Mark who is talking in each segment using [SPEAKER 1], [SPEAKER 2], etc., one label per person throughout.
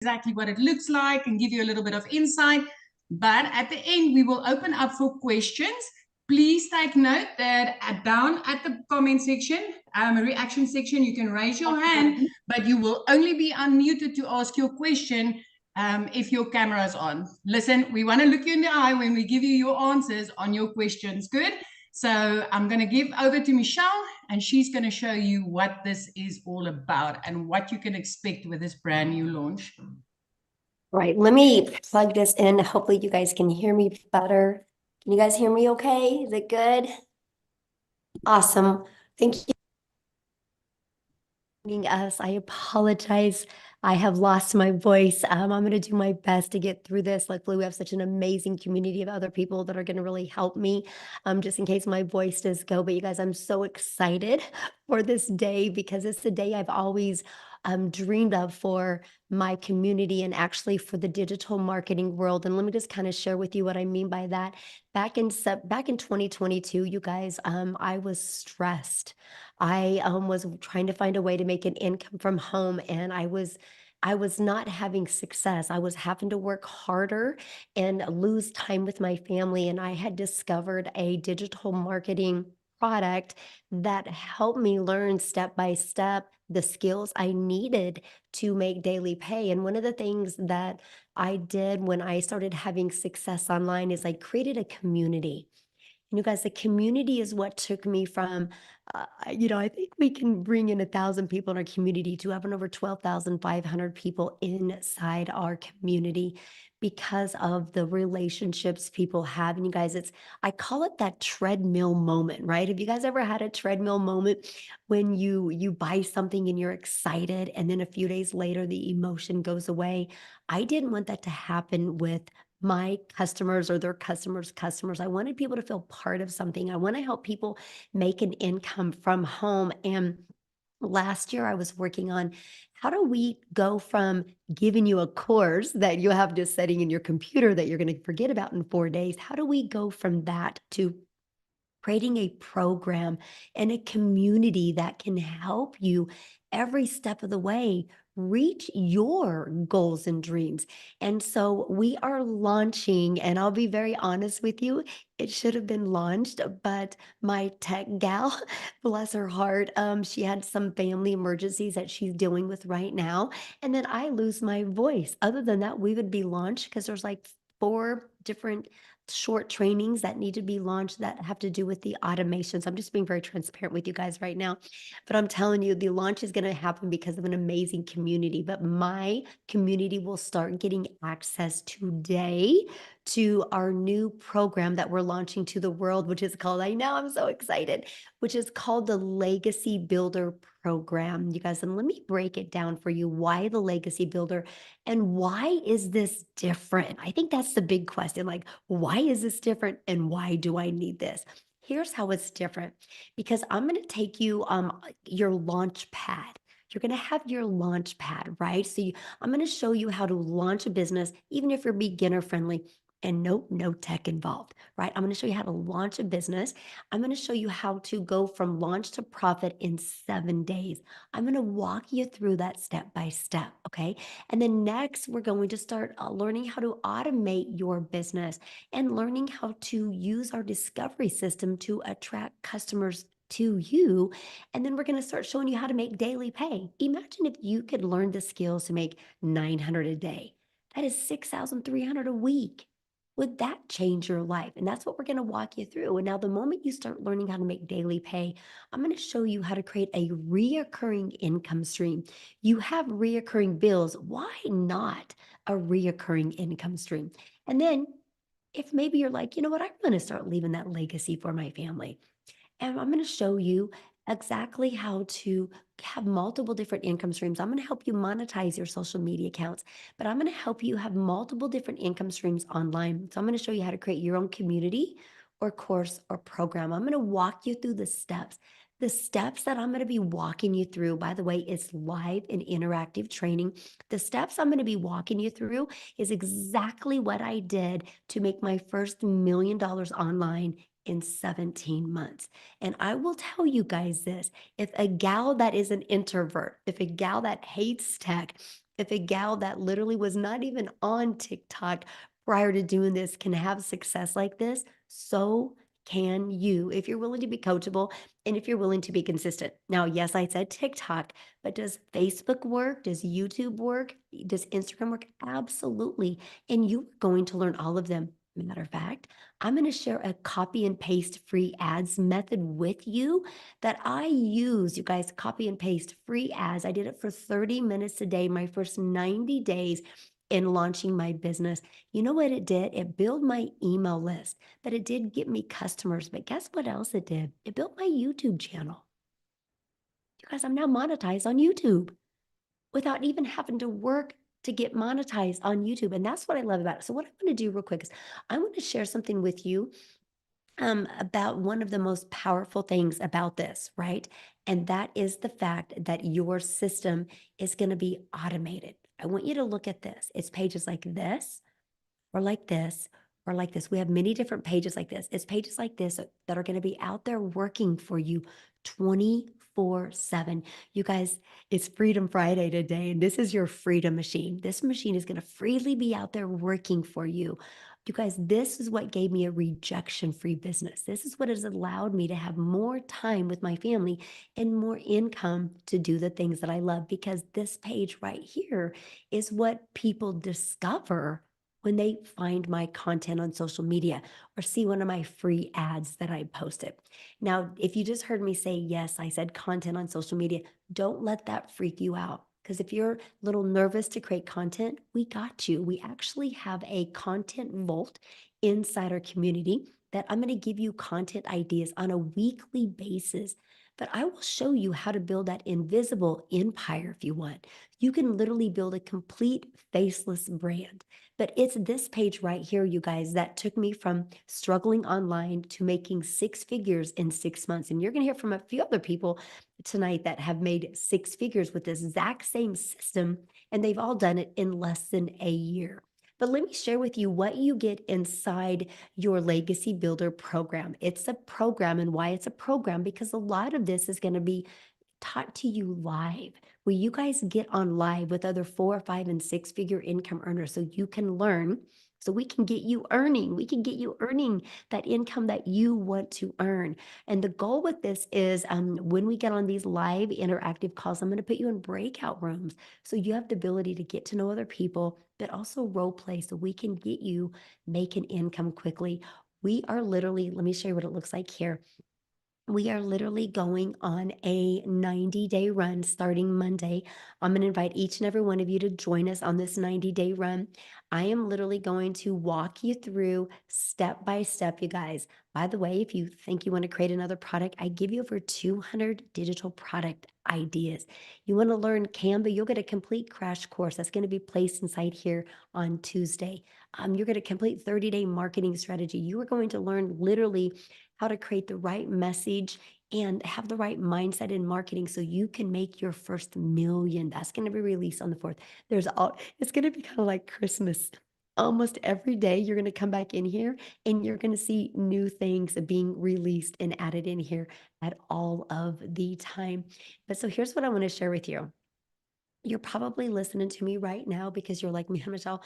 [SPEAKER 1] exactly what it looks like and give you a little bit of insight. But at the end, we will open up for questions. Please take note that down at the comment section, reaction section, you can raise your hand, but you will only be unmuted to ask your question if your camera is on. Listen, we want to look you in the eye when we give you your answers on your questions. Good? So I'm going to give over to Michelle, and she's going to show you what this is all about and what you can expect with this brand new launch.
[SPEAKER 2] Right, let me plug this in. Hopefully you guys can hear me better. Can you guys hear me okay? Is it good? Awesome. Thank you for joining us. I apologize. I have lost my voice. I'm going to do my best to get through this. Luckily, we have such an amazing community of other people that are going to really help me, just in case my voice does go. But you guys, I'm so excited for this day because it's the day I've always dreamed of for my community and actually for the digital marketing world. And let me just kind of share with you what I mean by that. Back in 2022, you guys, I was stressed. I was trying to find a way to make an income from home, and I was not having success. I was having to work harder and lose time with my family. And I had discovered a digital marketing product that helped me learn step by step the skills I needed to make daily pay. And one of the things that I did when I started having success online is I created a community. And you guys, the community is what took me from, I think we can bring in 1,000 people in our community to having over 12,500 people inside our community because of the relationships people have. And you guys, I call it that treadmill moment, right? Have you guys ever had a treadmill moment when you buy something and you're excited and then a few days later the emotion goes away? I didn't want that to happen with my customers or their customers. I wanted people to feel part of something. I want to help people make an income from home. And last year I was working on how do we go from giving you a course that you have just setting in your computer that you're going to forget about in 4 days? How do we go from that to creating a program and a community that can help you every step of the way reach your goals and dreams? And so we are launching, and I'll be very honest with you, it should have been launched, but my tech gal, bless her heart, she had some family emergencies that she's dealing with right now. And then I lose my voice. Other than that, we would be launched because there's like 4 different short trainings that need to be launched that have to do with the automations. I'm just being very transparent with you guys right now. But I'm telling you, the launch is going to happen because of an amazing community. But my community will start getting access today to our new program that we're launching to the world, which is called, I know I'm so excited, which is called the Legacy Builder Program. You guys, and let me break it down for you. Why the Legacy Builder? And why is this different? I think that's the big question. Like, why is this different? And why do I need this? Here's how it's different, because I'm going to take you your launch pad. You're going to have your launch pad, right? So I'm going to show you how to launch a business, even if you're beginner friendly and no tech involved, right? I'm going to show you how to launch a business. I'm going to show you how to go from launch to profit in 7 days. I'm going to walk you through that step by step, okay? And then next, we're going to start learning how to automate your business and learning how to use our discovery system to attract customers to you. And then we're going to start showing you how to make daily pay. Imagine if you could learn the skills to make 900 a day. That is 6,300 a week. Would that change your life? And that's what we're going to walk you through. And now the moment you start learning how to make daily pay, I'm going to show you how to create a reoccurring income stream. You have reoccurring bills. Why not a reoccurring income stream? And then if maybe you're like, you know what, I'm going to start leaving that legacy for my family. And I'm going to show you exactly how to have multiple different income streams. I'm going to help you monetize your social media accounts, but I'm going to help you have multiple different income streams online. So I'm going to show you how to create your own community or course or program. I'm going to walk you through the steps. The steps that I'm going to be walking you through, by the way, is live and interactive training. The steps I'm going to be walking you through is exactly what I did to make my first $1 million online in 17 months. And I will tell you guys this, if a gal that is an introvert, if a gal that hates tech, if a gal that literally was not even on TikTok prior to doing this can have success like this, so can you if you're willing to be coachable and if you're willing to be consistent. Now, yes, I said TikTok, but does Facebook work? Does YouTube work? Does Instagram work? Absolutely. And you're going to learn all of them. Matter of fact, I'm going to share a copy and paste free ads method with you that I use. You guys, copy and paste free ads. I did it for 30 minutes a day, my first 90 days in launching my business. You know what it did? It built my email list, but it did get me customers. But guess what else it did? It built my YouTube channel. You guys, I'm now monetized on YouTube without even having to work to get monetized on YouTube. And that's what I love about it. So what I'm going to do real quick is I want to share something with you about one of the most powerful things about this, right? And that is the fact that your system is going to be automated. I want you to look at this. It's pages like this, or like this, or like this. We have many different pages like this. It's pages like this that are going to be out there working for you 24/7. You guys, it's Freedom Friday today, and this is your freedom machine. This machine is going to freely be out there working for you. You guys, this is what gave me a rejection-free business. This is what has allowed me to have more time with my family and more income to do the things that I love, because this page right here is what people discover when they find my content on social media or see one of my free ads that I posted. Now, if you just heard me say, yes, I said content on social media, don't let that freak you out. Because if you're a little nervous to create content, we got you. We actually have a content vault inside our community that I'm going to give you content ideas on a weekly basis. But I will show you how to build that invisible empire if you want. You can literally build a complete faceless brand. But it's this page right here, you guys, that took me from struggling online to making 6 figures in 6 months. And you're going to hear from a few other people tonight that have made 6 figures with this exact same system, and they've all done it in less than a year. But let me share with you what you get inside your Legacy Builder program. It's a program, and why it's a program, because a lot of this is going to be taught to you live, where you guys get on live with other 4, 5, and 6 figure income earners so you can learn, so we can get you earning. We can get you earning that income that you want to earn. And the goal with this is when we get on these live interactive calls, I'm going to put you in breakout rooms so you have the ability to get to know other people, but also role play so we can get you making income quickly. We are literally, let me show you what it looks like here. We are literally going on a 90-day run starting Monday. I'm going to invite each and every one of you to join us on this 90-day run. I am literally going to walk you through step by step, you guys. By the way, if you think you want to create another product, I give you over 200 digital product ideas. You want to learn Canva, you'll get a complete crash course that's going to be placed inside here on Tuesday. You're going to complete 30-day marketing strategy. You are going to learn literally how to create the right message and have the right mindset in marketing so you can make your first million. That's going to be released on the 4th. It's going to be kind of like Christmas. Almost every day you're going to come back in here and you're going to see new things being released and added in here at all of the time. But so here's what I want to share with you. You're probably listening to me right now because you're like, man, Michelle,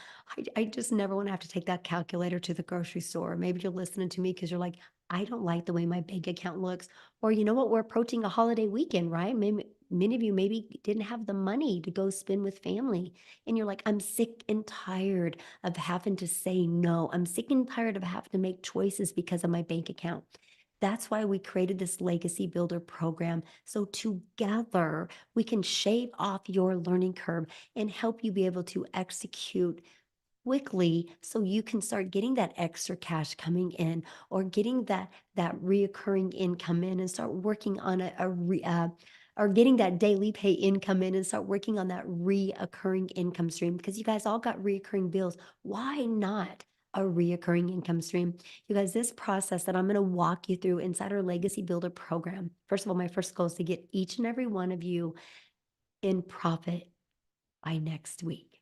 [SPEAKER 2] I just never want to have to take that calculator to the grocery store. Maybe you're listening to me because you're like, I don't like the way my bank account looks. Or you know what? We're approaching a holiday weekend, right? Maybe, many of you maybe didn't have the money to go spend with family. And you're like, I'm sick and tired of having to say no. I'm sick and tired of having to make choices because of my bank account. That's why we created this Legacy Builder program. So together we can shave off your learning curve and help you be able to execute quickly so you can start getting that extra cash coming in or getting that reoccurring income in and start working on or getting that daily pay income in and start working on that reoccurring income stream, because you guys all got reoccurring bills. Why not a reoccurring income stream? You guys, this process that I'm going to walk you through inside our Legacy Builder program, first of all, my first goal is to get each and every one of you in profit by next week.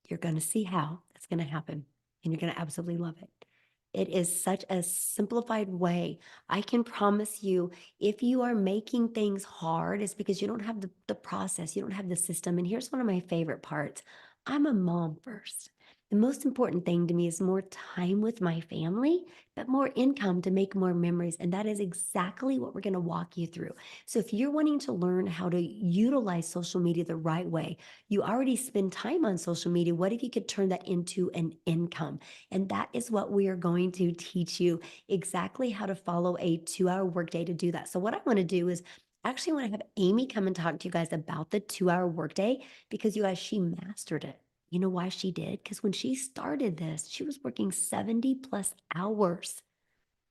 [SPEAKER 2] You're going to see how that's going to happen, and you're going to absolutely love it. It is such a simplified way. I can promise you, if you are making things hard, it's because you don't have the process, you don't have the system. And here's one of my favorite parts. I'm a mom first. The most important thing to me is more time with my family, but more income to make more memories. And that is exactly what we're going to walk you through. So if you're wanting to learn how to utilize social media the right way, you already spend time on social media. What if you could turn that into an income? And that is what we are going to teach you, exactly how to follow a 2-hour workday to do that. So what I want to do is actually want to have Amy come and talk to you guys about the 2-hour workday, because you guys, she mastered it. You know why she did? Because when she started this, she was working 70 plus hours.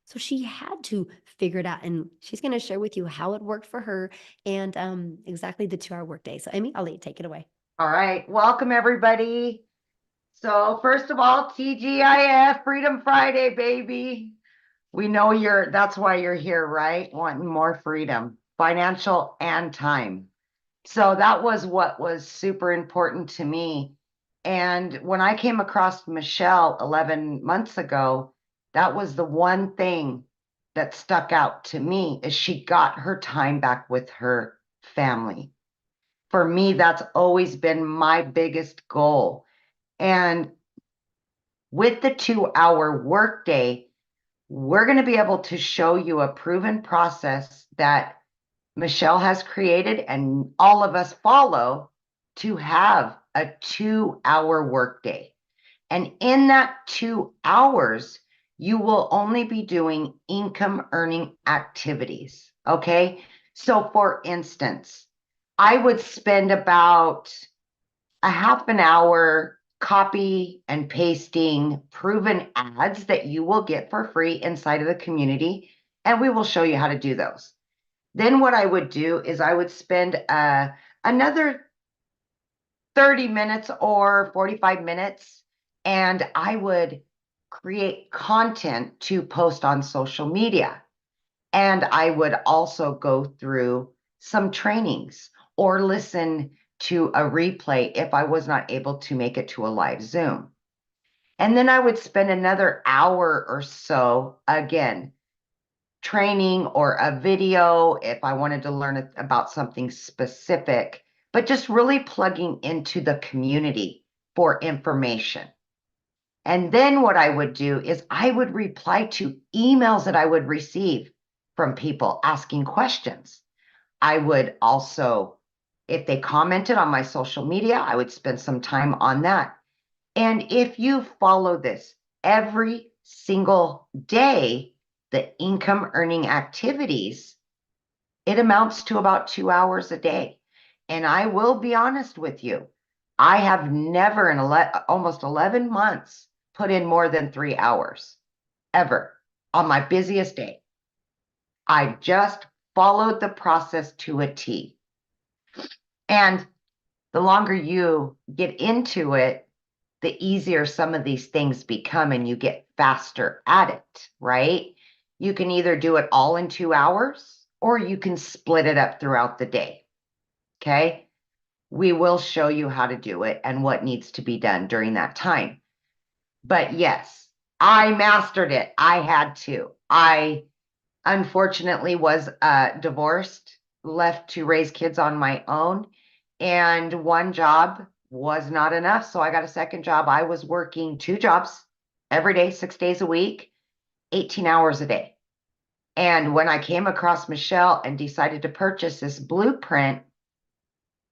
[SPEAKER 2] So she had to figure it out. And she's going to share with you how it worked for her and exactly the 2-hour workday. So Amy, I'll let you take it away.
[SPEAKER 3] All right. Welcome, everybody. So first of all, TGIF, Freedom Friday, baby. We know that's why you're here, right? Wanting more freedom, financial and time. So that was what was super important to me. And when I came across Michelle 11 months ago, that was the one thing that stuck out to me, is she got her time back with her family. For me, that's always been my biggest goal. And with the 2-hour workday, we're going to be able to show you a proven process that Michelle has created and all of us follow to have a 2-hour workday. And in that 2 hours, you will only be doing income earning activities. Okay. So for instance, I would spend about a half an hour copy and pasting proven ads that you will get for free inside of the community. And we will show you how to do those. Then what I would do is I would spend another 30 minutes or 45 minutes, and I would create content to post on social media. And I would also go through some trainings or listen to a replay if I was not able to make it to a live Zoom. And then I would spend another hour or so, again, training or a video if I wanted to learn about something specific, but just really plugging into the community for information. And then what I would do is I would reply to emails that I would receive from people asking questions. I would also, if they commented on my social media, I would spend some time on that. And if you follow this every single day, the income earning activities, it amounts to about 2 hours a day. And I will be honest with you, I have never in almost 11 months put in more than 3 hours ever on my busiest day. I just followed the process to a T. And the longer you get into it, the easier some of these things become and you get faster at it, right? You can either do it all in 2 hours or you can split it up throughout the day. Okay. We will show you how to do it and what needs to be done during that time. But yes, I mastered it. I had to. I unfortunately was divorced, left to raise kids on my own, and one job was not enough. So I got a second job. I was working 2 jobs every day, 6 days a week, 18 hours a day. And when I came across Michelle and decided to purchase this blueprint,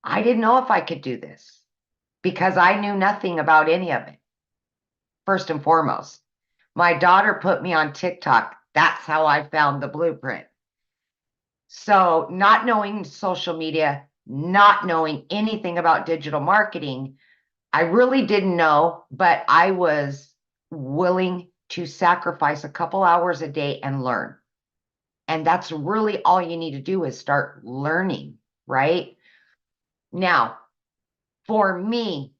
[SPEAKER 3] I didn't know if I could do this because I knew nothing about any of it. First and foremost, my daughter put me on TikTok. That's how I found the blueprint. So not knowing social media, not knowing anything about digital marketing, I really didn't know, but I was willing to sacrifice a couple hours a day and learn. And that's really all you need to do is start learning, right? Now, for me,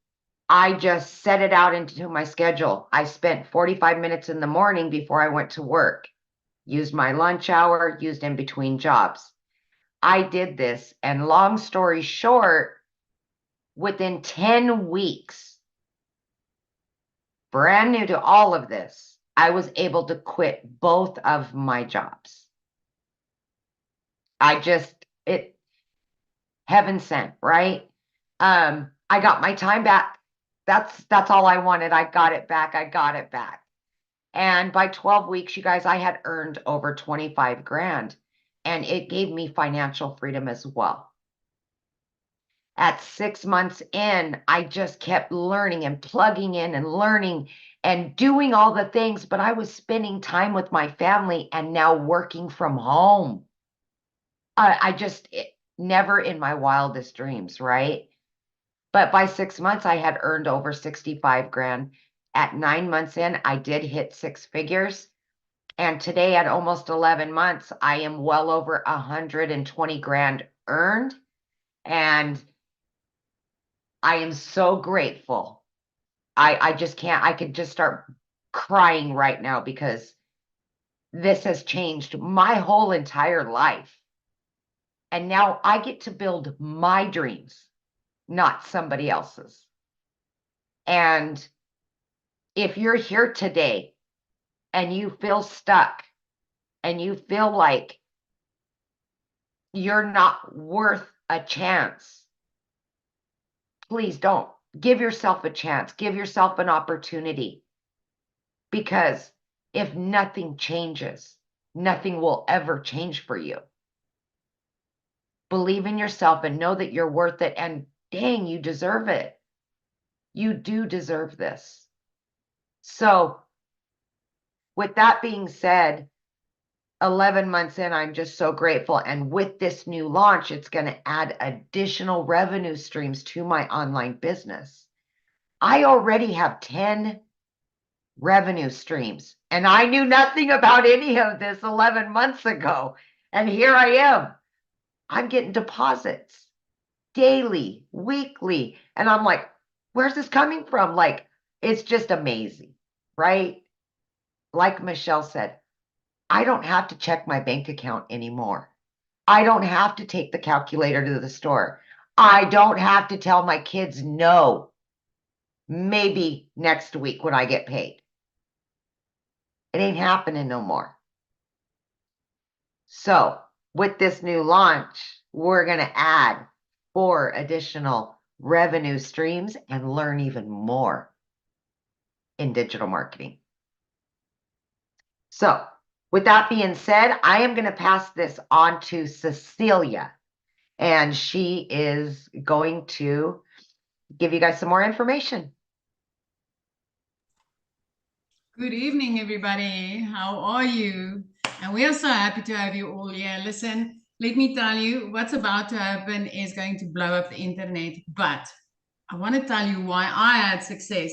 [SPEAKER 3] I just set it out into my schedule. I spent 45 minutes in the morning before I went to work, used my lunch hour, used in between jobs. I did this, and long story short, within 10 weeks, brand new to all of this, I was able to quit both of my jobs. Heaven sent, right? I got my time back. That's all I wanted. I got it back. I got it back. And by 12 weeks, you guys, I had earned over 25 grand, and it gave me financial freedom as well. At 6 months in, I just kept learning and plugging in and learning and doing all the things, but I was spending time with my family and now working from home. Never in my wildest dreams, right? But by 6 months, I had earned over 65 grand. At 9 months in, I did hit 6 figures. And today at almost 11 months, I am well over 120 grand earned. And I am so grateful. I just can't, I could just start crying right now because this has changed my whole entire life. And now I get to build my dreams, not somebody else's. And if you're here today and you feel stuck and you feel like you're not worth a chance, please don't. Give yourself a chance. Give yourself an opportunity. Because if nothing changes, nothing will ever change for you. Believe in yourself and know that you're worth it. And dang, you deserve it. You do deserve this. So with that being said, 11 months in, I'm just so grateful. And with this new launch, it's going to add additional revenue streams to my online business. I already have 10 revenue streams, and I knew nothing about any of this 11 months ago. And here I am. I'm getting deposits daily, weekly. And I'm like, where's this coming from? Like, it's just amazing, right? Like Michelle said, I don't have to check my bank account anymore. I don't have to take the calculator to the store. I don't have to tell my kids no. Maybe next week when I get paid. It ain't happening no more. So with this new launch, we're going to add 4 additional revenue streams and learn even more in digital marketing. So with that being said, I am going to pass this on to Cecilia, and she is going to give you guys some more information.
[SPEAKER 1] Good evening, everybody. How are you? And we are so happy to have you all here. Listen, let me tell you, what's about to happen is going to blow up the internet. But I want to tell you why I had success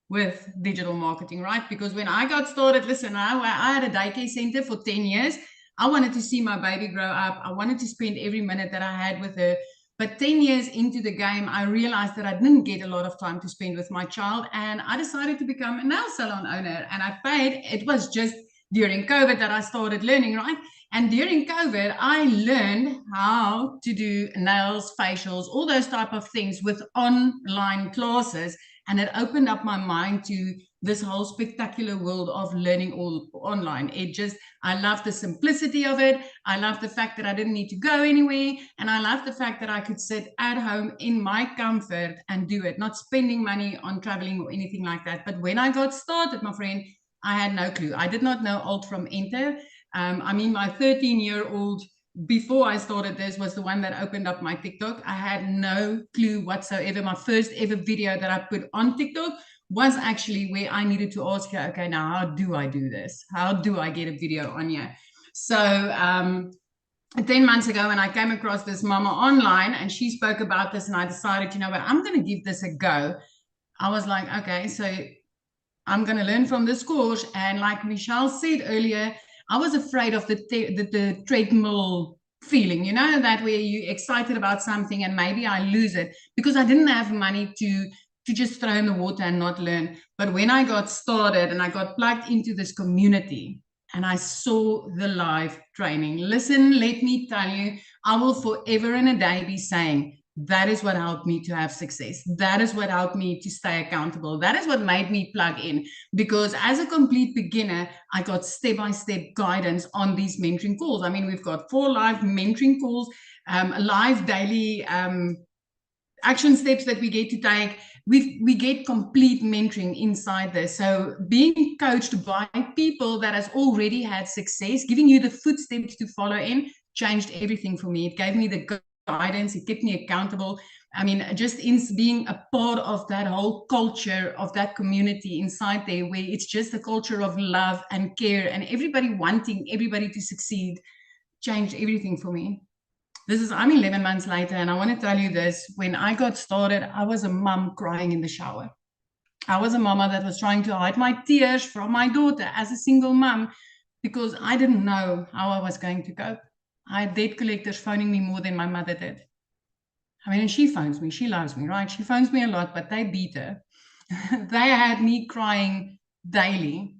[SPEAKER 1] with digital marketing, right? Because when I got started, listen, I had a daycare center for 10 years. I wanted to see my baby grow up. I wanted to spend every minute that I had with her. But 10 years into the game, I realized that I didn't get a lot of time to spend with my child. And I decided to become a nail salon owner. And I paid, it was just during COVID that I started learning, right? And during COVID, I learned how to do nails, facials, all those type of things with online classes. And it opened up my mind to this whole spectacular world of learning all online. I love the simplicity of it. I love the fact that I didn't need to go anywhere. And I love the fact that I could sit at home in my comfort and do it, not spending money on traveling or anything like that. But when I got started, my friend, I had no clue. I did not know Alt from Enter. I mean, my 13-year-old, before I started this, was the one that opened up my TikTok. I had no clue whatsoever. My first ever video that I put on TikTok was actually where I needed to ask her, okay, now how do I do this? How do I get a video on here? So 10 months ago, when I came across this mama online and she spoke about this, and I decided, you know what, I'm going to give this a go. I was like, okay, so I'm going to learn from this course. And like Michelle said earlier, I was afraid of the treadmill feeling, you know, that where you're excited about something and maybe I lose it because I didn't have money to just throw in the water and not learn. But when I got started and I got plugged into this community and I saw the live training, listen, let me tell you, I will forever and a day be saying, That is what helped me to have success. That is what helped me to stay accountable. That is what made me plug in, because as a complete beginner, I got step-by-step guidance on these mentoring calls. I mean, we've got 4 live mentoring calls, live daily action steps that we get to take. We get complete mentoring inside this. So being coached by people that has already had success, giving you the footsteps to follow in, changed everything for me. It gave me the guidance, it kept me accountable. I mean, just in being a part of that whole culture of that community inside there, where it's just a culture of love and care and everybody wanting everybody to succeed, changed everything for me. I'm 11 months later, and I want to tell you this. When I got started, I was a mom crying in the shower. I was a mama that was trying to hide my tears from my daughter as a single mom, because I didn't know how I was going to cope. I had debt collectors phoning me more than my mother did. I mean, and she phones me. She loves me, right? She phones me a lot, but they beat her. They had me crying daily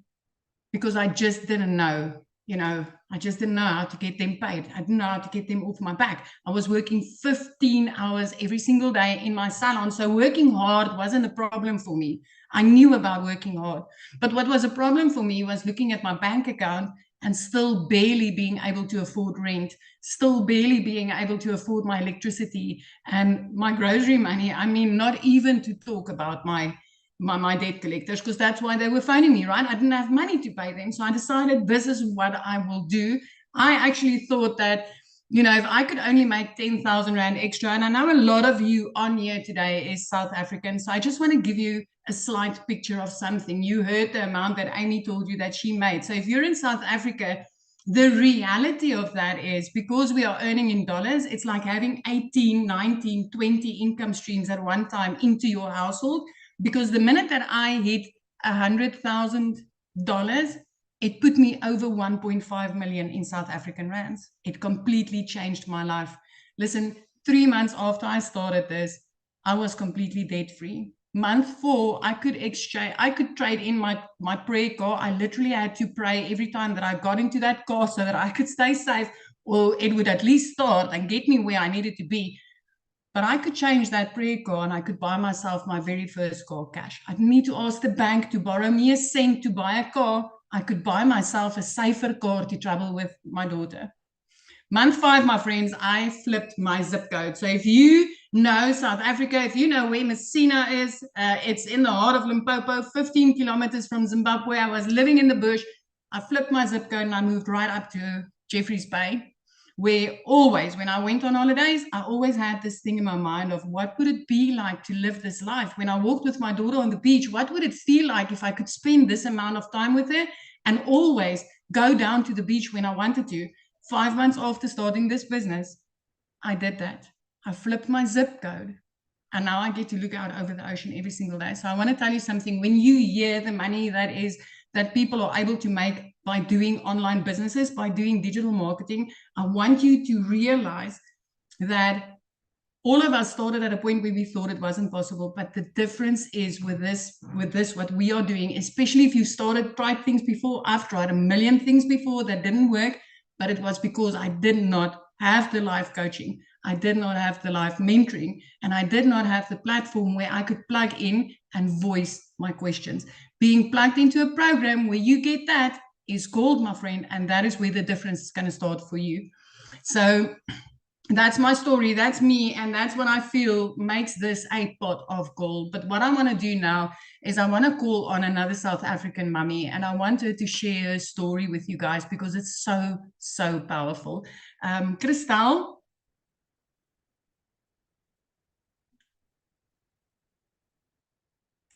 [SPEAKER 1] because I just didn't know. I just didn't know how to get them paid. I didn't know how to get them off my back. I was working 15 hours every single day in my salon. So working hard wasn't a problem for me. I knew about working hard. But what was a problem for me was looking at my bank account and still barely being able to afford rent, still barely being able to afford my electricity and my grocery money. I mean, not even to talk about my debt collectors, because that's why they were phoning me, right? I didn't have money to pay them. So I decided this is what I will do. I actually thought that, if I could only make 10,000 Rand extra, and I know a lot of you on here today is South African. So I just want to give you a slight picture of something. You heard the amount that Amy told you that she made. So if you're in South Africa, the reality of that is, because we are earning in dollars, it's like having 18, 19, 20 income streams at one time into your household. Because the minute that I hit $100,000, it put me over 1.5 million in South African rands. It completely changed my life. Listen, 3 months after I started this, I was completely debt-free. Month 4, I could trade in my prayer car. I literally had to pray every time that I got into that car so that I could stay safe, or it would at least start and get me where I needed to be. But I could change that prayer car and I could buy myself my very first car cash. I didn't need to ask the bank to borrow me a cent to buy a car. I could buy myself a safer car to travel with my daughter. Month 5, my friends, I flipped my zip code. So if you know South Africa, if you know where Messina is, it's in the heart of Limpopo, 15 kilometers from Zimbabwe. I was living in the bush. I flipped my zip code and I moved right up to Jeffreys Bay, where always, when I went on holidays, I always had this thing in my mind of what would it be like to live this life? When I walked with my daughter on the beach, what would it feel like if I could spend this amount of time with her and always go down to the beach when I wanted to? 5 months after starting this business, I did that. I flipped my zip code. And now I get to look out over the ocean every single day. So I want to tell you something. When you hear the money that people are able to make by doing online businesses, by doing digital marketing, I want you to realize that all of us started at a point where we thought it wasn't possible. But the difference is with this, what we are doing, especially if you tried things before. I've tried a million things before that didn't work, but it was because I did not have the life coaching. I did not have the life mentoring, and I did not have the platform where I could plug in and voice my questions. Being plugged into a program where you get that is gold, my friend, and that is where the difference is going to start for you. So that's my story, that's me, and that's what I feel makes this a pot of gold. But what I want to do now is I want to call on another South African mummy, and I want her to share her story with you guys because it's so, so powerful. Christel.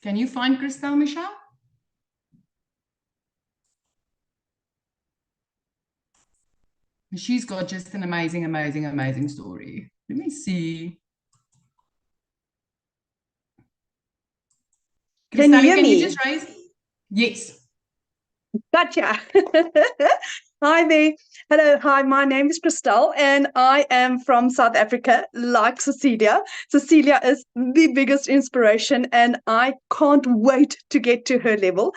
[SPEAKER 1] Can you find Christel, Michelle? She's got just an amazing, amazing, amazing story. Let me see.
[SPEAKER 4] Can you hear me?
[SPEAKER 1] Can you just raise? Yes.
[SPEAKER 4] Gotcha. Hi there. Hello. Hi, my name is Christel and I am from South Africa, like Cecilia. Cecilia is the biggest inspiration and I can't wait to get to her level.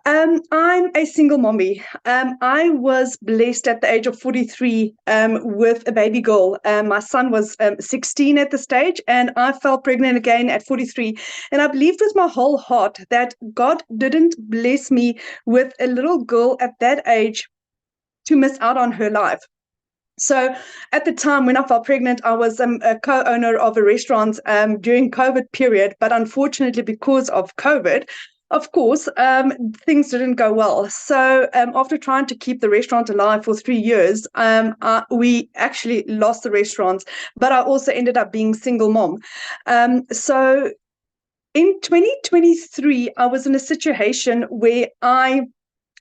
[SPEAKER 4] I'm a single mommy. I was blessed at the age of 43 with a baby girl. My son was 16 at the stage, and I fell pregnant again at 43. And I believed with my whole heart that God didn't bless me with a little girl at that age to miss out on her life. So at the time when I fell pregnant, I was a co-owner of a restaurant during COVID period. But unfortunately, because of COVID, of course, things didn't go well. So after trying to keep the restaurant alive for 3 years, we actually lost the restaurant, but I also ended up being single mom. So in 2023, I was in a situation where I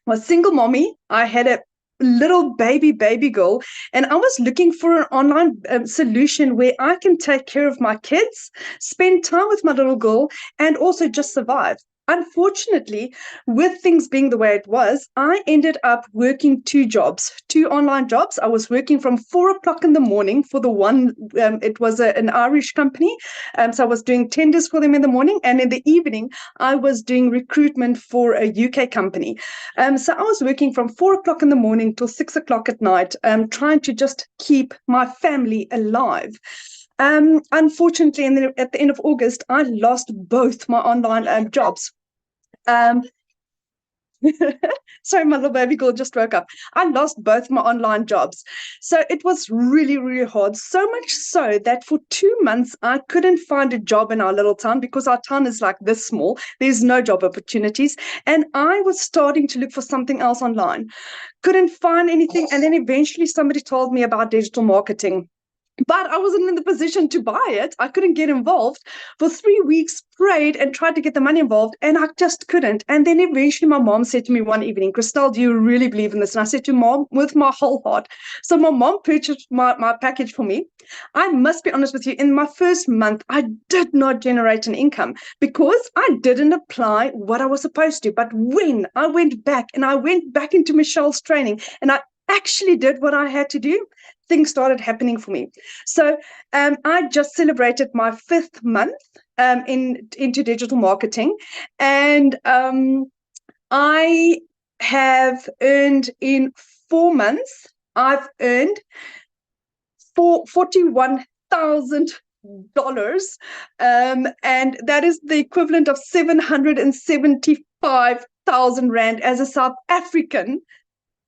[SPEAKER 4] was single mommy. I had a little baby girl, and I was looking for an online solution where I can take care of my kids, spend time with my little girl, and also just survive. Unfortunately, with things being the way it was, I ended up working 2 jobs, 2 online jobs. I was working from 4 o'clock in the morning for the one, it was an Irish company. So I was doing tenders for them in the morning, and in the evening, I was doing recruitment for a UK company. So I was working from 4 o'clock in the morning till 6 o'clock at night, trying to just keep my family alive. Unfortunately, at the end of August, I lost both my online jobs. Sorry, my little baby girl just woke up. I lost both my online jobs. So it was really, really hard. So much so that for 2 months, I couldn't find a job in our little town because our town is like this small. There's no job opportunities. And I was starting to look for something else online. Couldn't find anything. And then eventually somebody told me about digital marketing. But I wasn't in the position to buy it. I couldn't get involved. For 3 weeks, prayed and tried to get the money involved, and I just couldn't. And then eventually my mom said to me one evening, Christelle, do you really believe in this? And I said to Mom, with my whole heart. So my mom purchased my package for me. I must be honest with you, in my first month, I did not generate an income because I didn't apply what I was supposed to. But when I went back into Michelle's training, and I actually did what I had to do, things started happening for me. So I just celebrated my 5th month into digital marketing, and I have earned in 4 months, I've earned $41,000, and that is the equivalent of 775,000 Rand as a South African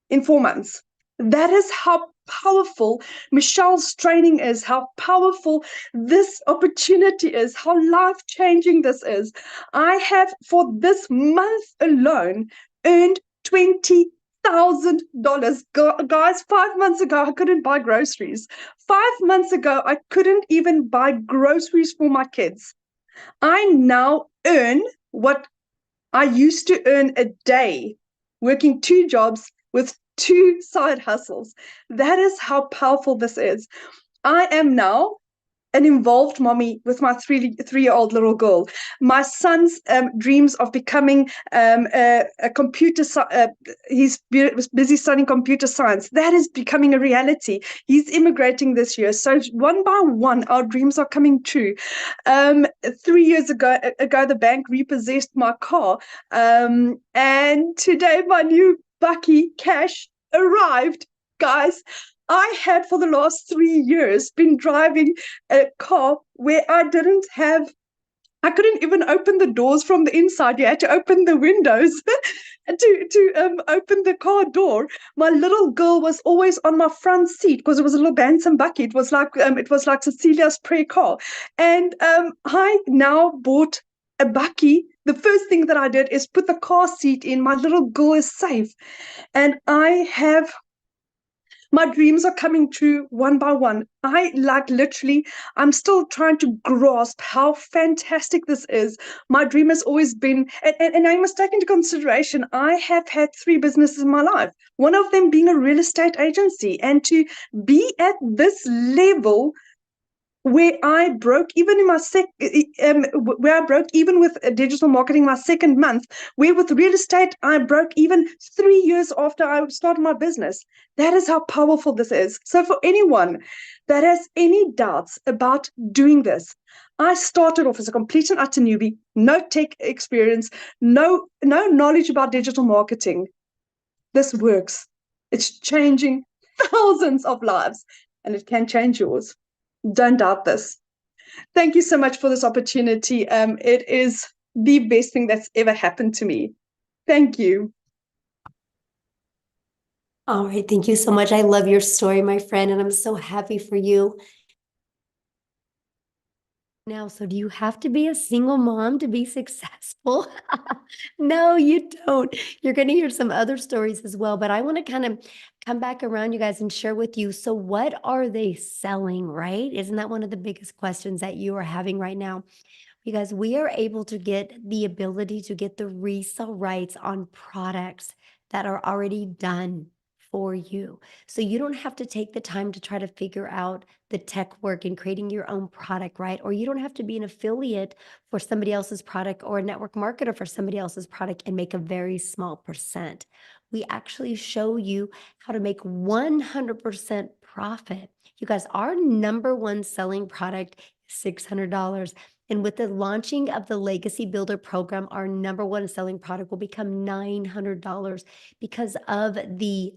[SPEAKER 4] in 4 months. That is how powerful Michelle's training is, how powerful this opportunity is, how life-changing this is. I have, for this month alone, earned $20,000. Guys, 5 months ago, I couldn't buy groceries. 5 months ago, I couldn't even buy groceries for my kids. I now earn what I used to earn a day, working 2 jobs with 2 side hustles. That is how powerful this is. I am now an involved mommy with my 3-year-old little girl. My son's dreams of becoming a computer, he's busy studying computer science. That is becoming a reality. He's immigrating this year. So one by one, our dreams are coming true. 3 years ago, the bank repossessed my car. And today, my new Bucky cash arrived. Guys, I had for the last 3 years been driving a car where I couldn't even open the doors from the inside. You had to open the windows to open the car door. My little girl was always on my front seat because it was a little Bantam Bucky. It was like Cecilia's prayer car. And I now bought a Bucky. The first thing that I did is put the car seat in. My little girl is safe. And my dreams are coming true one by one. I'm still trying to grasp how fantastic this is. My dream has always been, and I must take into consideration, I have had 3 businesses in my life, one of them being a real estate agency. And to be at this level where I broke even in my where I broke even with digital marketing my second month, where with real estate I broke even 3 years after I started my business. That is how powerful this is. So for anyone that has any doubts about doing this, I started off as a complete and utter newbie, no tech experience, no knowledge about digital marketing. This works. It's changing thousands of lives, and it can change yours. Don't doubt this. Thank you so much for this opportunity. It is the best thing that's ever happened to me. Thank you.
[SPEAKER 2] All right. Thank you so much. I love your story, my friend, and I'm so happy for you. Now, so do you have to be a single mom to be successful? No, you don't. You're going to hear some other stories as well, but I want to kind of come back around, you guys, and share with you. So what are they selling, right? Isn't that one of the biggest questions that you are having right now? Because we are able to get the ability to get the resale rights on products that are already done for you. So you don't have to take the time to try to figure out the tech work and creating your own product, right? Or you don't have to be an affiliate for somebody else's product or a network marketer for somebody else's product and make a very small percent. We actually show you how to make 100% profit. You guys, our number one selling product is $600. And with the launching of the Legacy Builder program, our number one selling product will become $900 because of the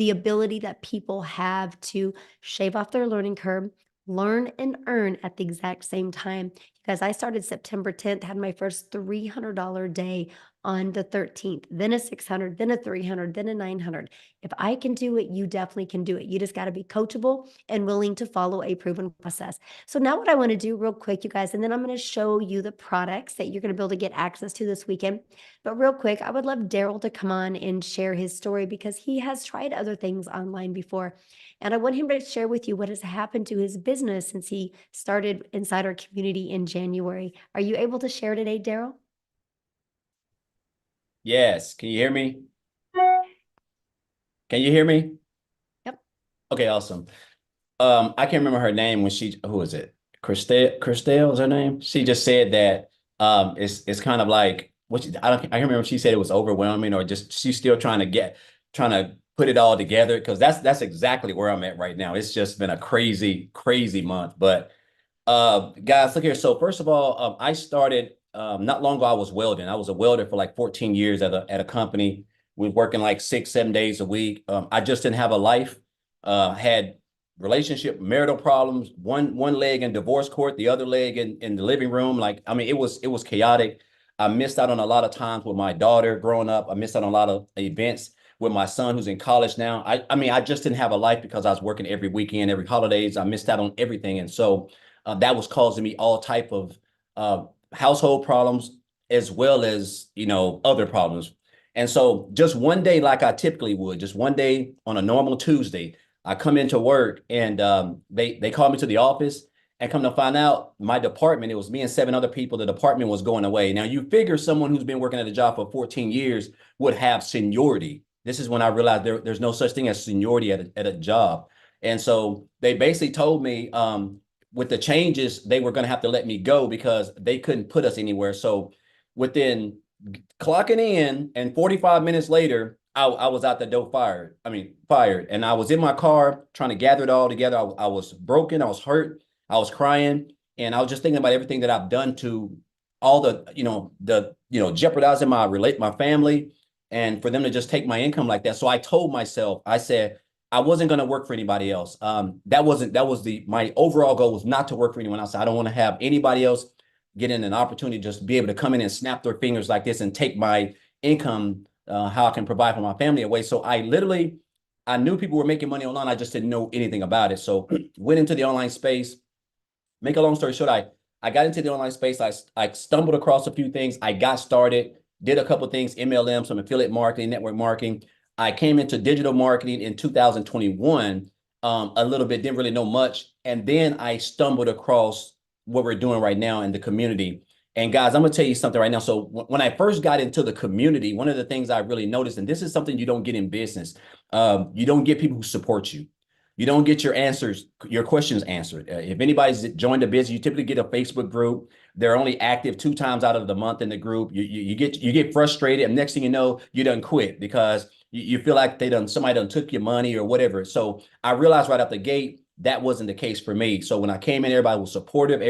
[SPEAKER 2] ability that people have to shave off their learning curve, learn and earn at the exact same time. Because I started September 10th, had my first $300 day on the 13th, then a 600, then a 300, then a 900. If I can do it, you definitely can do it. You just got to be coachable and willing to follow a proven process. So now what I want to do real quick, you guys, and then I'm going to show you the products that you're going to be able to get access to this weekend. But real quick, I would love Daryl to come on and share his story because he has tried other things online before. And I want him to share with you what has happened to his business since he started inside our community in January. Are you able to share today, Daryl?
[SPEAKER 5] Yes. Can you hear me? Can you hear me?
[SPEAKER 2] Yep.
[SPEAKER 5] Okay, awesome. I can't remember her name when who is it? Christelle is her name. She just said that it's kind of like I can't remember if she said it was overwhelming or just she's still trying to put it all together because that's exactly where I'm at right now. It's just been a crazy month. But guys, look here. So first of all, I started not long ago. I was welding. I was a welder for like 14 years at a company. We were working like 6-7 days a week. I just didn't have a life. Had relationship, marital problems. One leg in divorce court, the other leg in the living room. Like I mean, it was chaotic. I missed out on a lot of times with my daughter growing up. I missed out on a lot of events with my son who's in college now. I mean, I just didn't have a life because I was working every weekend, every holidays. I missed out on everything, and so that was causing me all type of household problems as well as, other problems. And so just one day, like I typically would, just one day on a normal Tuesday, I come into work and they called me to the office and come to find out my department, it was me and 7 other people, the department was going away. Now you figure someone who's been working at a job for 14 years would have seniority. This is when I realized there's no such thing as seniority at a job. And so they basically told me, with the changes, they were going to have to let me go because they couldn't put us anywhere. So within clocking in and 45 minutes later, I was out the door fired. And I was in my car trying to gather it all together. I was broken. I was hurt. I was crying. And I was just thinking about everything that I've done to all jeopardizing my family and for them to just take my income like that. So I told myself, I said, I wasn't going to work for anybody else. My overall goal was not to work for anyone else. I don't want to have anybody else getting an opportunity to just be able to come in and snap their fingers like this and take my income, how I can provide for my family away. So I knew people were making money online. I just didn't know anything about it. So went into the online space. Make a long story short, I got into the online space. I stumbled across a few things. I got started, did a couple of things, MLM, some affiliate marketing, network marketing. I came into digital marketing in 2021, a little bit, didn't really know much. And then I stumbled across what we're doing right now in the community. And guys, I'm going to tell you something right now. So when I first got into the community, one of the things I really noticed, and this is something you don't get in business, you don't get people who support you. you don't get your answers, your questions answered. If anybody's joined the business, you typically get a Facebook group. They're only active 2 times out of the month in the group. You get frustrated, and next thing you know, you done quit because you feel like somebody done took your money or whatever. So I realized right out the gate that wasn't the case for me. So when I came in, everybody was supportive.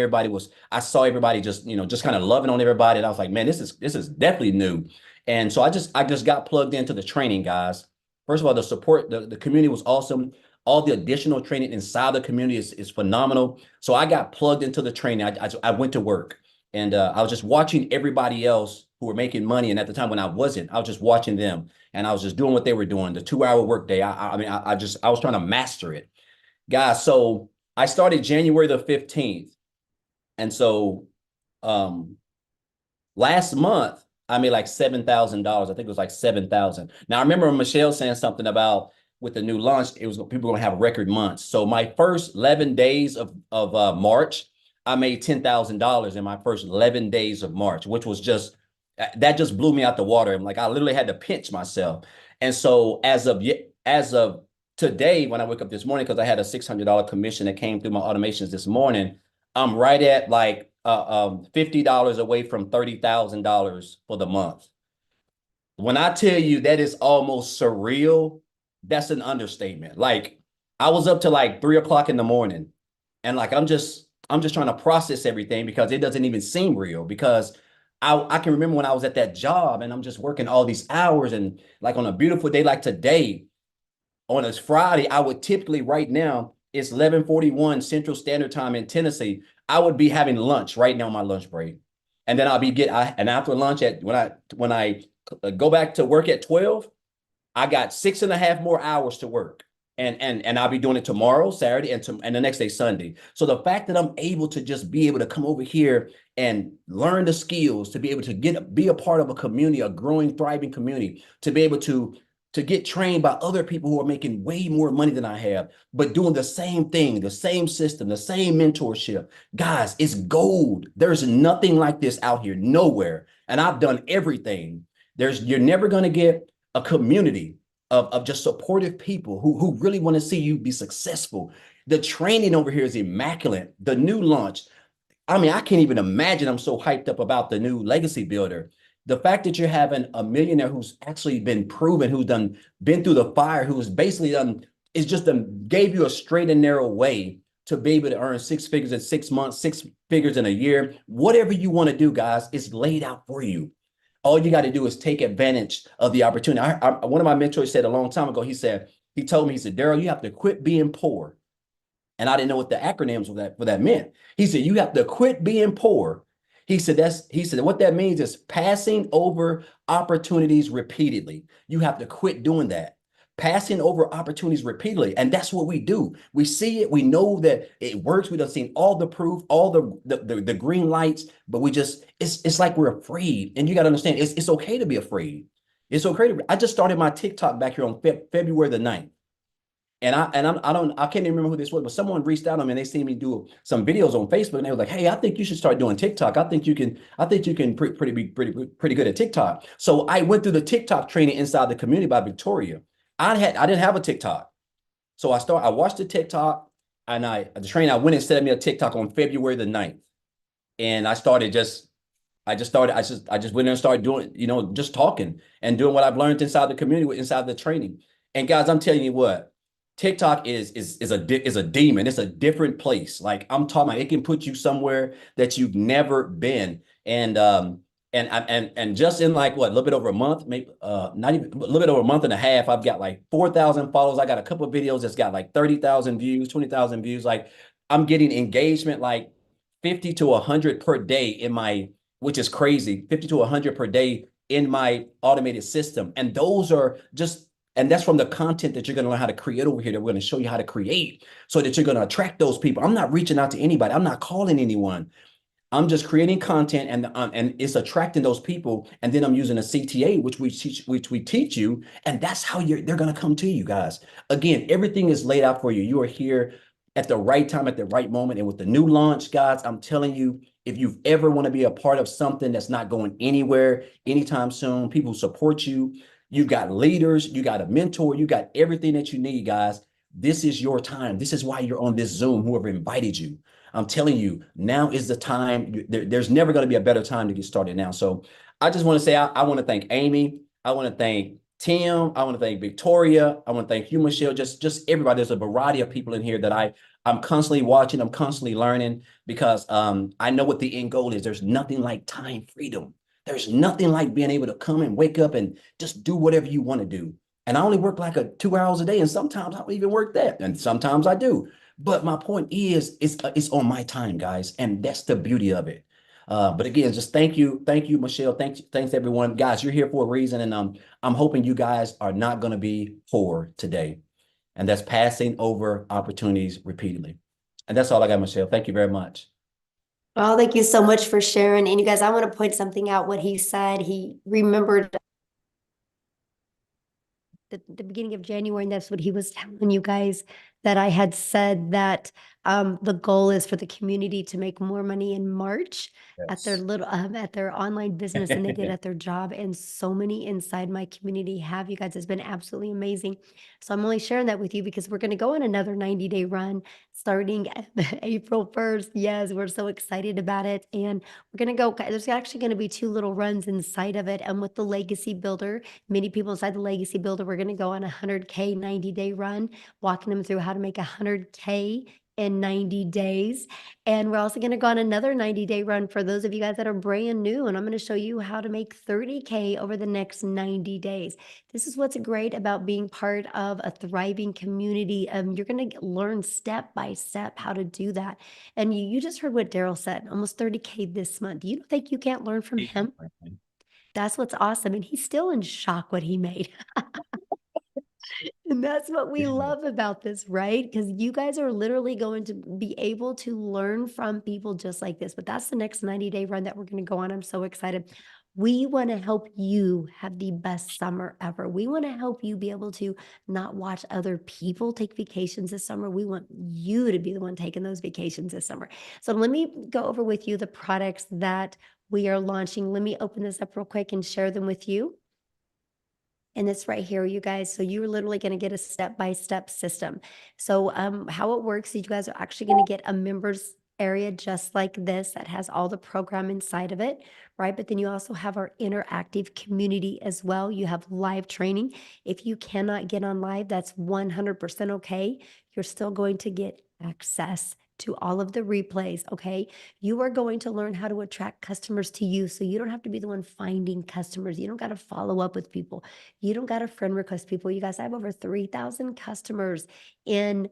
[SPEAKER 5] I saw everybody just kind of loving on everybody, and I was like, man, this is definitely new. And so I just got plugged into the training, guys. First of all, the support, the community was awesome. All the additional training inside the community is phenomenal. So I got plugged into the training. I went to work, and I was just watching everybody else who were making money. And at the time when I wasn't, I was just watching them, and I was just doing what they were doing. The 2-hour workday. I was trying to master it, guys. So I started January the 15th. And so last month I made like $7,000. I think it was like 7,000. Now I remember Michelle saying something about with the new launch, people were going to have record months. So my first 11 days of March, I made $10,000 in my first 11 days of March, which was that just blew me out the water. I'm like, I literally had to pinch myself. And so as of today, when I wake up this morning, because I had a $600 commission that came through my automations this morning, I'm right at like $50 away from $30,000 for the month. When I tell you that is almost surreal, that's an understatement. Like, I was up to like 3 o'clock in the morning, and like I'm just trying to process everything because it doesn't even seem real. Because I can remember when I was at that job and I'm just working all these hours, and like on a beautiful day like today, on a Friday, I would typically, right now, it's 11:41 Central Standard Time in Tennessee. I would be having lunch right now on my lunch break. And then and after lunch when I go back to work at 12, I got 6.5 more hours to work. And I'll be doing it tomorrow, Saturday, and the next day, Sunday. So the fact that I'm able to just be able to come over here and learn the skills, to be able to be a part of a community, a growing, thriving community, to be able to get trained by other people who are making way more money than I have, but doing the same thing, the same system, the same mentorship. Guys, it's gold. There's nothing like this out here, nowhere. And I've done everything. You're never going to get a community of just supportive people who really want to see you be successful. The training over here is immaculate. The new launch, I mean, I can't even imagine. I'm so hyped up about the new Legacy Builder. The fact that you're having a millionaire who's actually been proven, who's been through the fire, who's basically gave you a straight and narrow way to be able to earn 6 figures in 6 months, 6 figures in a year. Whatever you want to do, guys, it's laid out for you. All you got to do is take advantage of the opportunity. One of my mentors said a long time ago, he told me, Daryl, you have to quit being poor. And I didn't know what the acronyms for that meant. He said, you have to quit being poor. He said, what that means is passing over opportunities repeatedly. You have to quit doing that. Passing over opportunities repeatedly. And that's what we do. We see it. We know that it works. We done seen all the proof, all the green lights, but it's like we're afraid. And you got to understand, it's okay to be afraid. It's okay I just started my TikTok back here on February the 9th. And I can't even remember who this was, but someone reached out to me and they seen me do some videos on Facebook, and they were like, "Hey, I think you should start doing TikTok. I think you can be pretty good at TikTok." So I went through the TikTok training inside the community by Victoria. I didn't have a TikTok. So I watched the TikTok, and the trainer, I went and set me a TikTok on February the 9th. And I just went in and started doing, just talking and doing what I've learned inside the community, inside the training. And guys, I'm telling you what, TikTok is a demon. It's a different place. Like, I'm talking about, it can put you somewhere that you've never been. And just in like a little bit over a month, maybe not even a little bit over a month and a half, I've got like 4,000 followers. I got a couple of videos that's got like 30,000 views, 20,000 views. Like, I'm getting engagement like 50 to 100 per day which is crazy, 50 to 100 per day in my automated system. And that's from the content that you're going to learn how to create over here, that we're going to show you how to create, so that you're going to attract those people. I'm not reaching out to anybody. I'm not calling anyone. I'm just creating content, and it's attracting those people. And then I'm using a CTA, which we teach you. And that's how they're going to come to you, guys. Again, everything is laid out for you. You are here at the right time, at the right moment. And with the new launch, guys, I'm telling you, if you ever want to be a part of something that's not going anywhere anytime soon, people support you. You got leaders, you got a mentor, you got everything that you need, guys. This is your time. This is why you're on this Zoom, whoever invited you. I'm telling you, now is the time. There's never going to be a better time to get started now. So I just want to say, I want to thank Amy. I want to thank Tim. I want to thank Victoria. I want to thank you, Michelle. Just everybody. There's a variety of people in here that I'm constantly watching. I'm constantly learning because I know what the end goal is. There's nothing like time freedom. There's nothing like being able to come and wake up and just do whatever you want to do. And I only work like 2 hours a day, and sometimes I don't even work that, and sometimes I do. But my point is, it's on my time, guys, and that's the beauty of it. But again, just thank you, Michelle. Thanks everyone, guys. You're here for a reason, and I'm hoping you guys are not going to be poor today, and that's passing over opportunities repeatedly. And that's all I got, Michelle. Thank you very much.
[SPEAKER 2] Well, thank you so much for sharing. And you guys, I want to point something out what he said. He remembered the beginning of January, and that's what he was telling you guys, that I had said that the goal is for the community to make more money in March at their at their online business than they did at their job. And so many inside my community have, you guys. It's been absolutely amazing. So I'm only sharing that with you because we're going to go on another 90-day run starting April 1st. Yes, we're so excited about it. And we're going to go, there's actually going to be 2 little runs inside of it. And with the Legacy Builder, many people inside the Legacy Builder, we're going to go on a 100K 90-day run, walking them through how to make 100K in 90 days. And we're also going to go on another 90-day run for those of you guys that are brand new. And I'm going to show you how to make 30K over the next 90 days. This is what's great about being part of a thriving community. You're going to learn step by step how to do that. And you just heard what Daryl said, almost 30K this month. You don't think you can't learn from him? That's what's awesome. And he's still in shock what he made. And that's what we love about this, right? Because you guys are literally going to be able to learn from people just like this. But that's the next 90-day run that we're going to go on. I'm so excited. We want to help you have the best summer ever. We want to help you be able to not watch other people take vacations this summer. We want you to be the one taking those vacations this summer. So let me go over with you the products that we are launching. Let me open this up real quick and share them with you. And it's right here, you guys. So you're literally going to get a step-by-step system. So how it works is you guys are actually going to get a members area just like this that has all the program inside of it, right? But then you also have our interactive community as well. You have live training. If you cannot get on live, that's 100% okay. You're still going to get access to all of the replays, okay? You are going to learn how to attract customers to you, so you don't have to be the one finding customers. You don't got to follow up with people. You don't got to friend request people. You guys, I have over 3,000 customers in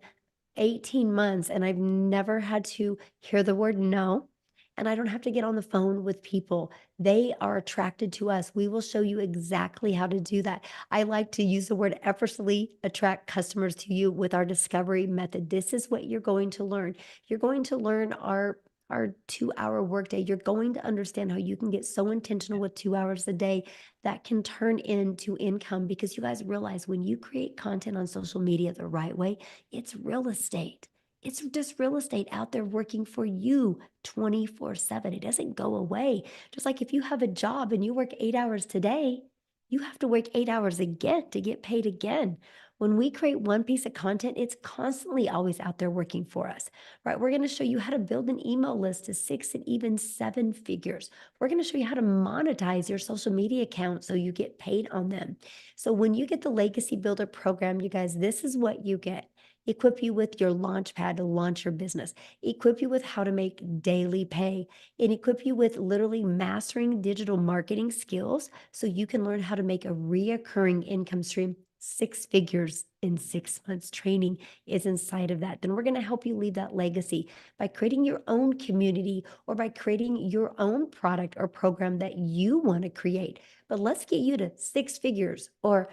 [SPEAKER 2] 18 months, and I've never had to hear the word no. And I don't have to get on the phone with people. They are attracted to us. We will show you exactly how to do that. I like to use the word effortlessly attract customers to you with our discovery method. This is what you're going to learn. You're going to learn our 2-hour workday. You're going to understand how you can get so intentional with 2 hours a day that can turn into income, because you guys realize when you create content on social media the right way, it's real estate. It's just real estate out there working for you 24/7. It doesn't go away. Just like if you have a job and you work 8 hours today, you have to work 8 hours again to get paid again. When we create one piece of content, it's constantly always out there working for us, right? We're going to show you how to build an email list to 6 and even 7 figures. We're going to show you how to monetize your social media account so you get paid on them. So when you get the Legacy Builder program, you guys, this is what you get. Equip you with your launch pad to launch your business. Equip you with how to make daily pay, and equip you with literally mastering digital marketing skills so you can learn how to make a reoccurring income stream. 6 figures in 6 months. Training is inside of that. Then we're going to help you leave that legacy by creating your own community or by creating your own product or program that you want to create. But let's get you to 6 figures or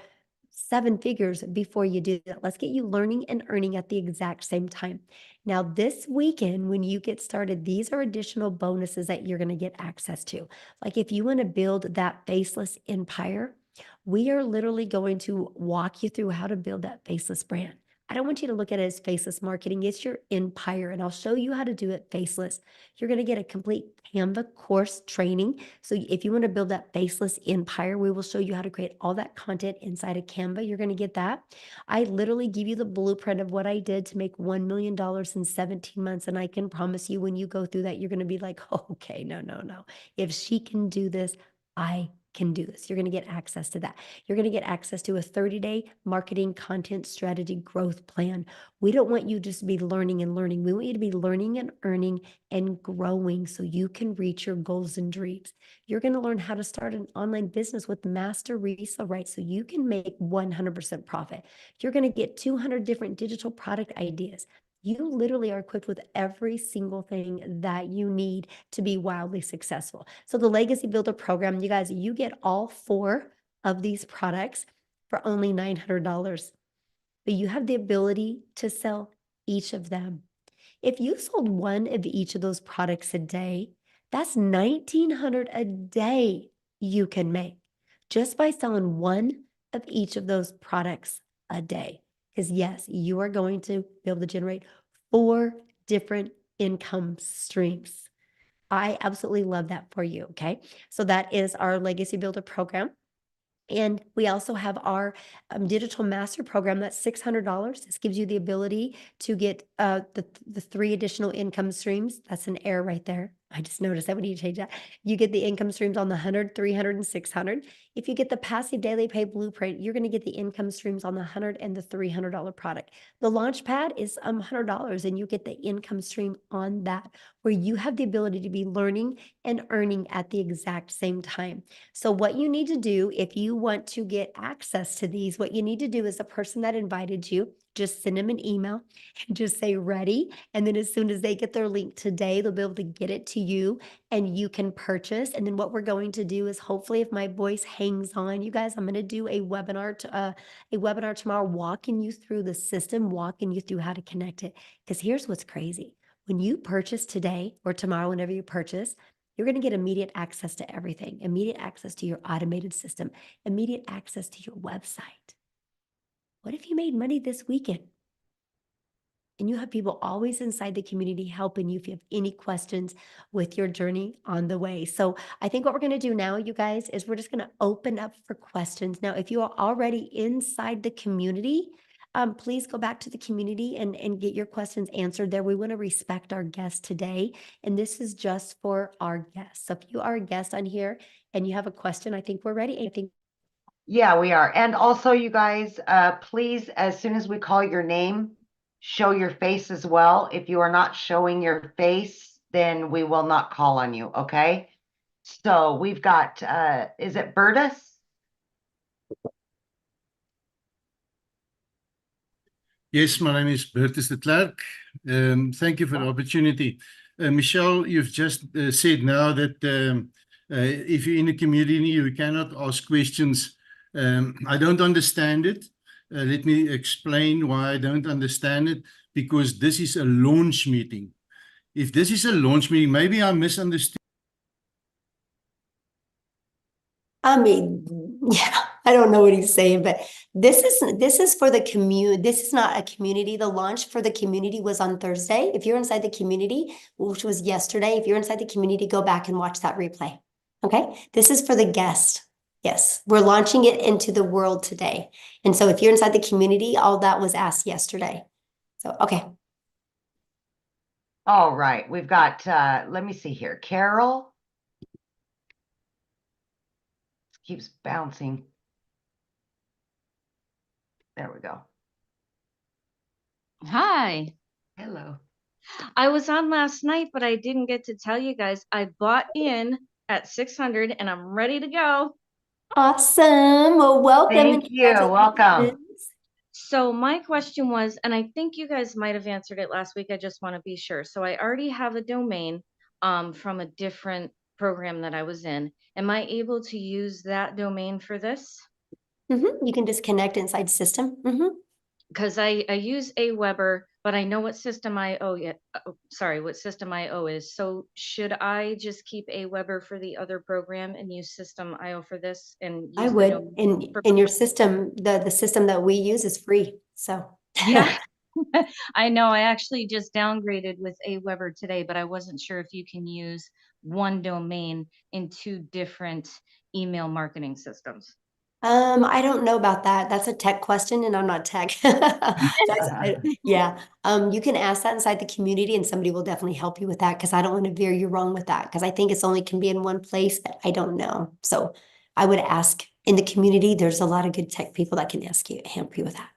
[SPEAKER 2] 7 figures before you do that. Let's get you learning and earning at the exact same time. Now, this weekend, when you get started, these are additional bonuses that you're going to get access to. Like if you want to build that faceless empire, we are literally going to walk you through how to build that faceless brand. I don't want you to look at it as faceless marketing. It's your empire, and I'll show you how to do it faceless. You're going to get a complete Canva course training. So if you want to build that faceless empire, we will show you how to create all that content inside of Canva. You're going to get that. I literally give you the blueprint of what I did to make $1 million in 17 months. And I can promise you, when you go through that, you're going to be like, oh, okay, no. If she can do this, I can do this. You're going to get access to that. You're going to get access to a 30-day marketing content strategy growth plan. We don't want you just to be learning and learning. We want you to be learning and earning and growing so you can reach your goals and dreams. You're going to learn how to start an online business with master resale rights so you can make 100% profit. You're going to get 200 different digital product ideas. You literally are equipped with every single thing that you need to be wildly successful. So the Legacy Builder program, you guys, you get all 4 of these products for only $900, but you have the ability to sell each of them. If you sold one of each of those products a day, that's $1,900 a day you can make just by selling one of each of those products a day. Because yes, you are going to be able to generate 4 different income streams. I absolutely love that for you. Okay. So that is our Legacy Builder program. And we also have our digital master program that's $600. This gives you the ability to get the 3 additional income streams. That's an error right there. I just noticed that we need to change that. You get the income streams on the 100, 300, and 600. If you get the passive daily pay blueprint, you're going to get the income streams on the $100 and the $300 product. The launch pad is $100, and you get the income stream on that, where you have the ability to be learning and earning at the exact same time. So what you need to do if you want to get access to these, what you need to do is the person that invited you, just send them an email and just say ready. And then as soon as they get their link today, they'll be able to get it to you and you can purchase. And then what we're going to do is, hopefully, if my voice hangs on, you guys, I'm going to do a webinar tomorrow, walking you through the system, walking you through how to connect it. Because here's what's crazy. When you purchase today or tomorrow, whenever you purchase, you're going to get immediate access to everything, immediate access to your automated system, immediate access to your website. What if you made money this weekend? And you have people always inside the community helping you if you have any questions with your journey on the way. So I think what we're going to do now, you guys, is we're just going to open up for questions. Now, if you are already inside the community, please go back to the community and get your questions answered there. We want to respect our guests today. And this is just for our guests. So if you are a guest on here and you have a question, I think we're ready.
[SPEAKER 3] Yeah, we are. And also, you guys, please, as soon as we call your name, show your face as well. If you are not showing your face, then we will not call on you, okay? So we've got, is it Bertus?
[SPEAKER 6] Yes, my name is Bertus de Klerk. Thank you for the opportunity. Michelle, you've just said now that if you're in the community, you cannot ask questions. I don't understand it. Let me explain why I don't understand it. Because this is a launch meeting. If this is a launch meeting, maybe I misunderstood.
[SPEAKER 2] I mean, yeah, I don't know what he's saying, but this is for the community. This is not a community. The launch for the community was on Thursday. If you're inside the community, which was yesterday, if you're inside the community, go back and watch that replay. Okay. This is for the guest. Yes. We're launching it into the world today. And so if you're inside the community, all that was asked yesterday. So, okay.
[SPEAKER 3] All right. We've got, let me see here. Carol. Keeps bouncing. There we go.
[SPEAKER 7] Hi.
[SPEAKER 3] Hello.
[SPEAKER 7] I was on last night, but I didn't get to tell you guys. I bought in at 600 and I'm ready to go.
[SPEAKER 2] Awesome. Well, welcome.
[SPEAKER 3] Thank you. Welcome.
[SPEAKER 7] So my question was, and I think you guys might have answered it last week. I just want to be sure. So I already have a domain from a different program that I was in. Am I able to use that domain for this?
[SPEAKER 2] You can just connect inside system.
[SPEAKER 7] Because I use Aweber, but I know what System.io what System.io is. So should I just keep Aweber for the other program and use System.io for this? And use
[SPEAKER 2] I would. In your system, the system that we use is free. So
[SPEAKER 7] Yeah. I know. I actually just downgraded with Aweber today, but I wasn't sure if you can use one domain in 2 different email marketing systems.
[SPEAKER 2] I don't know about that. That's a tech question, and I'm not tech. Yeah. You can ask that inside the community, and somebody will definitely help you with that because I don't want to veer you wrong with that because I think it's only can be in one place, but I don't know. So I would ask in the community. There's a lot of good tech people that can help you with that.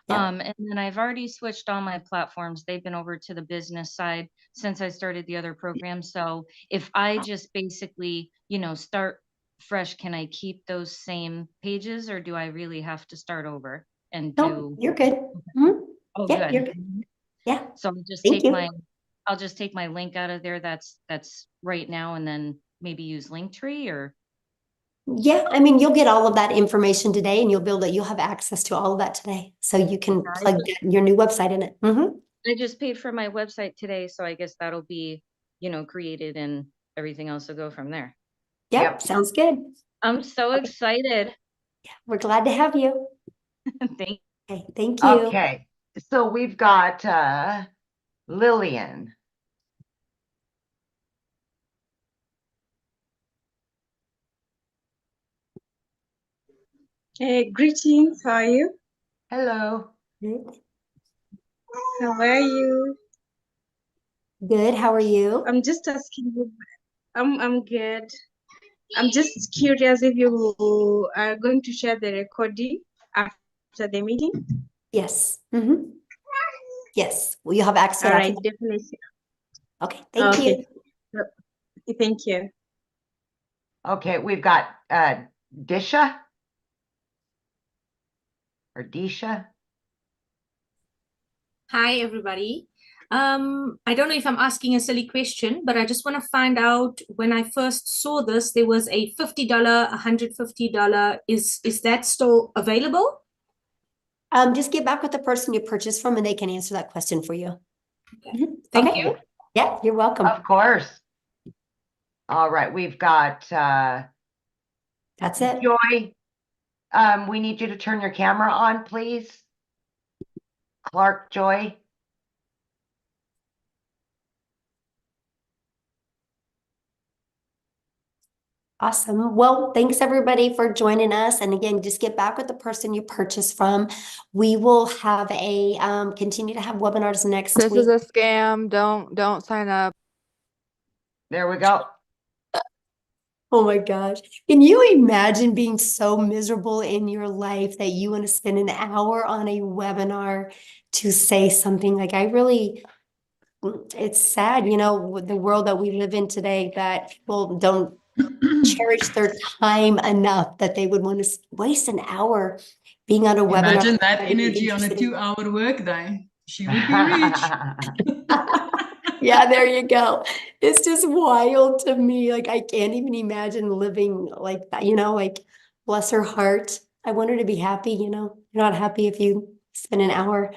[SPEAKER 2] Yeah.
[SPEAKER 7] And then I've already switched all my platforms. They've been over to the business side since I started the other program. So if I just basically, start fresh, can I keep those same pages or do I really have to start over and
[SPEAKER 2] No,
[SPEAKER 7] do?
[SPEAKER 2] you're good. Mhm.
[SPEAKER 7] Oh,
[SPEAKER 2] Yeah, you're
[SPEAKER 7] good.
[SPEAKER 2] good. Yeah.
[SPEAKER 7] So I'll just
[SPEAKER 2] Thank
[SPEAKER 7] take
[SPEAKER 2] you.
[SPEAKER 7] I'll just take my link out of there. That's right now, and then maybe use Linktree or.
[SPEAKER 2] Yeah, I mean, you'll get all of that information today and you'll have access to all of that today. So you can
[SPEAKER 7] Yeah,
[SPEAKER 2] plug your new website in it.
[SPEAKER 7] I just paid for my website today, so I guess that'll be, created and everything else will go from there.
[SPEAKER 2] Yep,
[SPEAKER 3] Yep.
[SPEAKER 2] sounds good.
[SPEAKER 7] I'm so excited.
[SPEAKER 2] We're glad to have you.
[SPEAKER 7] Thank
[SPEAKER 2] Okay, thank you.
[SPEAKER 3] Okay, so we've got Lillian.
[SPEAKER 8] Hey, greetings. How are you?
[SPEAKER 3] Hello.
[SPEAKER 2] Good.
[SPEAKER 8] How are you?
[SPEAKER 2] Good. How are you?
[SPEAKER 8] I'm just asking you. I'm good. I'm just curious if you are going to share the recording after the meeting.
[SPEAKER 2] Yes. Yes. Will you have access to
[SPEAKER 8] All
[SPEAKER 2] it
[SPEAKER 8] right,
[SPEAKER 2] after?
[SPEAKER 8] definitely.
[SPEAKER 2] Okay. Thank you.
[SPEAKER 8] Thank you.
[SPEAKER 3] Okay, we've got Disha or Disha.
[SPEAKER 9] Hi, everybody. I don't know if I'm asking a silly question, but I just want to find out when I first saw this, there was a $50, $150. Is that still available?
[SPEAKER 2] Just get back with the person you purchased from and they can answer that question for you.
[SPEAKER 9] Okay. Thank
[SPEAKER 2] Okay.
[SPEAKER 9] you.
[SPEAKER 2] Yeah, you're welcome.
[SPEAKER 3] Of course. All right, we've got
[SPEAKER 2] That's it.
[SPEAKER 3] Joy. We need you to turn your camera on, please. Clark Joy.
[SPEAKER 2] Awesome. Well, thanks everybody for joining us. And again, just get back with the person you purchased from. We will have a continue to have webinars next
[SPEAKER 10] This
[SPEAKER 2] week.
[SPEAKER 10] is a scam. Don't sign up.
[SPEAKER 3] There we go.
[SPEAKER 2] Oh my gosh. Can you imagine being so miserable in your life that you want to spend an hour on a webinar to say something like it's sad, with the world that we live in today, that people don't cherish their time enough that they would want to waste an hour being on a webinar.
[SPEAKER 1] Imagine that
[SPEAKER 2] that would be
[SPEAKER 1] energy on a
[SPEAKER 2] interesting.
[SPEAKER 1] 2-hour workday. She would be rich.
[SPEAKER 2] Yeah, there you go. It's just wild to me. Like, I can't even imagine living like that, like, bless her heart. I want her to be happy, You're not happy if you spend an hour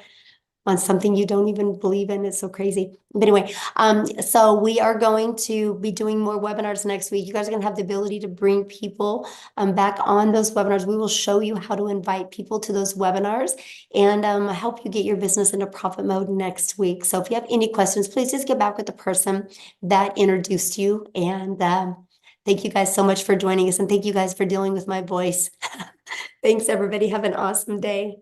[SPEAKER 2] on something you don't even believe in. It's so crazy. But anyway, so we are going to be doing more webinars next week. You guys are going to have the ability to bring people back on those webinars. We will show you how to invite people to those webinars and help you get your business into profit mode next week. So if you have any questions, please just get back with the person that introduced you. And thank you guys so much for joining us. And thank you guys for dealing with my voice. Thanks, everybody. Have an awesome day.